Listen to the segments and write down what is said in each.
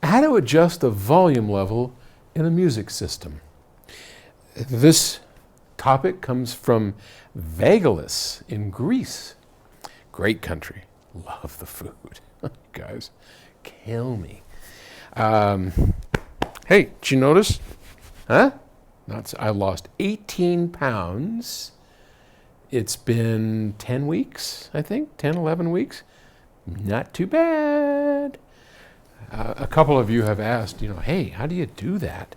how to adjust the volume level in a music system. This topic comes from Vagalis in Greece. Great country. Love the food. Guys, kill me. Hey, did you notice? Huh? I lost 18 pounds. It's been 10 weeks, I think, 10, 11 weeks. Not too bad. A couple of you have asked, hey, how do you do that?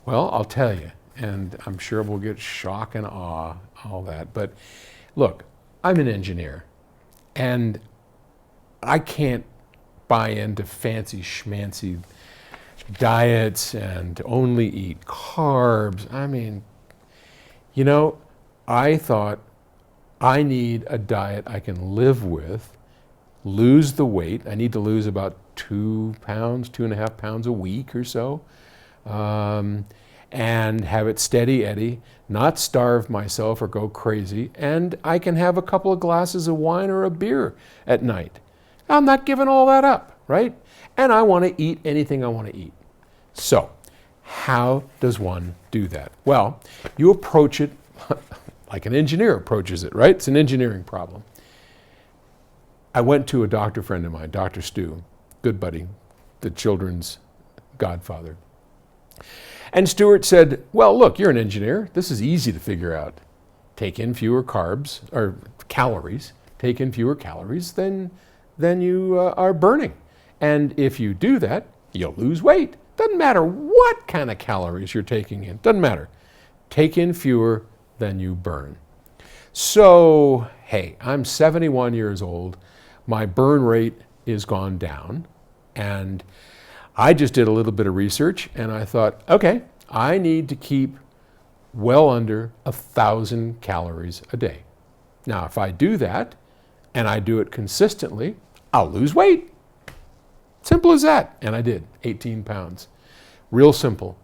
Well, I'll tell you, and I'm sure we'll get shock and awe, all that. But look, I'm an engineer, and I can't buy into fancy schmancy diets and only eat carbs. I mean, I thought I need a diet I can live with, lose the weight. I need to lose about 2 pounds, 2.5 pounds a week or so, and have it steady Eddie, not starve myself or go crazy, and I can have a couple of glasses of wine or a beer at night. I'm not giving all that up, right? And I want to eat anything I want to eat. So, how does one do that? Well, you approach it like an engineer approaches it, right? It's an engineering problem. I went to a doctor friend of mine, Dr. Stu, good buddy, the children's godfather. And Stuart said, well, look, you're an engineer. This is easy to figure out. Take in fewer carbs, or calories. Take in fewer calories than you are burning. And if you do that, you'll lose weight. Doesn't matter what kind of calories you're taking in. Doesn't matter. Take in fewer than you burn. So, hey, I'm 71 years old. My burn rate is gone down. And I just did a little bit of research and I thought, okay, I need to keep well under 1,000 calories a day. Now, if I do that and I do it consistently, I'll lose weight. Simple as that. And I did, 18 pounds. Real simple.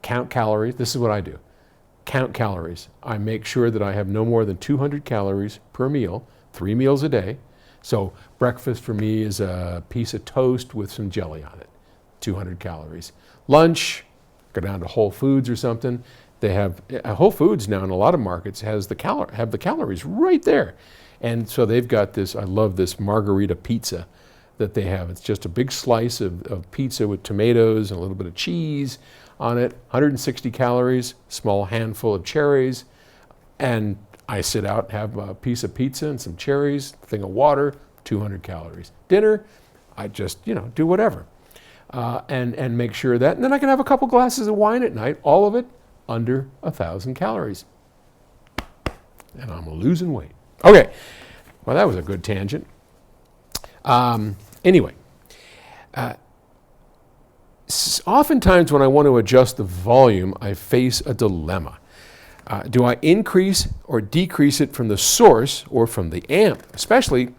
Count calories. This is what I do. Count calories. I make sure that I have no more than 200 calories per meal, 3 meals a day. So breakfast for me is a piece of toast with some jelly on it, 200 calories. Lunch, go down to Whole Foods or something. They have, Whole Foods now in a lot of markets have the calories right there. And so they've got this, I love this margarita pizza that they have. It's just a big slice of pizza with tomatoes and a little bit of cheese on it, 160 calories, small handful of cherries, and I sit out and have a piece of pizza and some cherries, a thing of water, 200 calories. Dinner, I just, do whatever. And make sure that, and then I can have a couple glasses of wine at night, all of it under 1,000 calories. And I'm losing weight. Okay, well that was a good tangent. Anyway, oftentimes when I want to adjust the volume, I face a dilemma. Do I increase or decrease it from the source or from the amp? Especially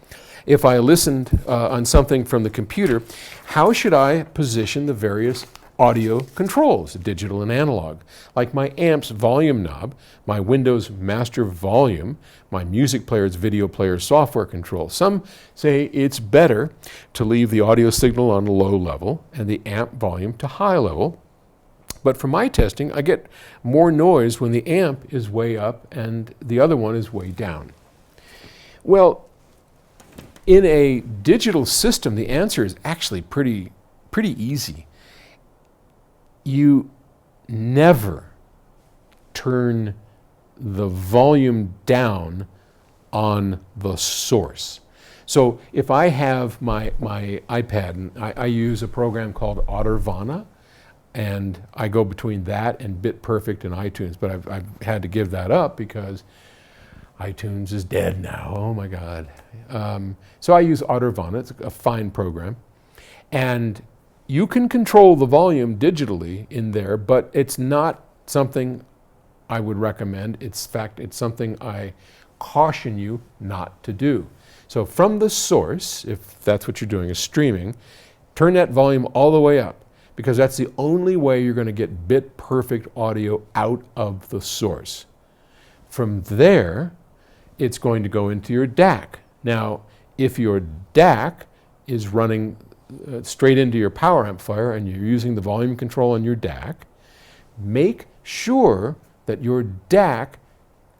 if I listened on something from the computer, how should I position the various audio controls, digital and analog, like my amp's volume knob, my Windows master volume, my music player's video player software control. Some say it's better to leave the audio signal on low level and the amp volume to high level. But for my testing, I get more noise when the amp is way up and the other one is way down. Well, in a digital system, the answer is actually pretty easy. You never turn the volume down on the source. So if I have my iPad, and I use a program called Audirvana, and I go between that and BitPerfect and iTunes, but I've had to give that up because iTunes is dead now. Oh my God. So I use Audirvana. It's a fine program. And you can control the volume digitally in there, but it's not something I would recommend. It's something I caution you not to do. So from the source, if that's what you're doing, is streaming, turn that volume all the way up, because that's the only way you're going to get bit-perfect audio out of the source. From there, it's going to go into your DAC. Now, if your DAC is running straight into your power amplifier and you're using the volume control on your DAC, make sure that your DAC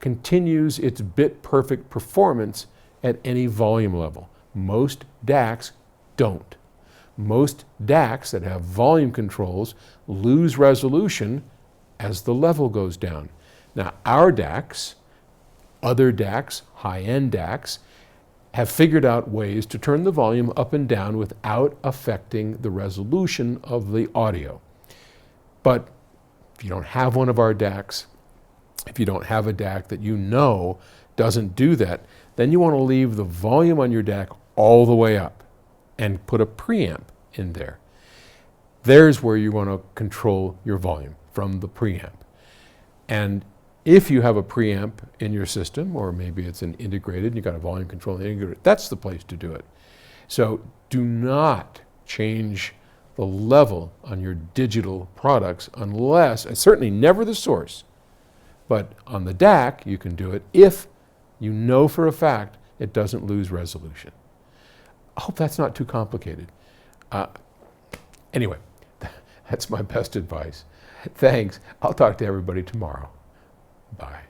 continues its bit-perfect performance at any volume level. Most DACs don't. Most DACs that have volume controls lose resolution as the level goes down. Now, our DACs, other DACs, high-end DACs, have figured out ways to turn the volume up and down without affecting the resolution of the audio. But if you don't have one of our DACs, if you don't have a DAC that you know doesn't do that, then you want to leave the volume on your DAC all the way up and put a preamp in there. There's where you want to control your volume, from the preamp. And if you have a preamp in your system, or maybe it's an integrated, you've got a volume control integrated, that's the place to do it. So do not change the level on your digital products unless, and certainly never the source, but on the DAC you can do it if you know for a fact it doesn't lose resolution. I hope that's not too complicated. Anyway, that's my best advice. Thanks. I'll talk to everybody tomorrow. Bye.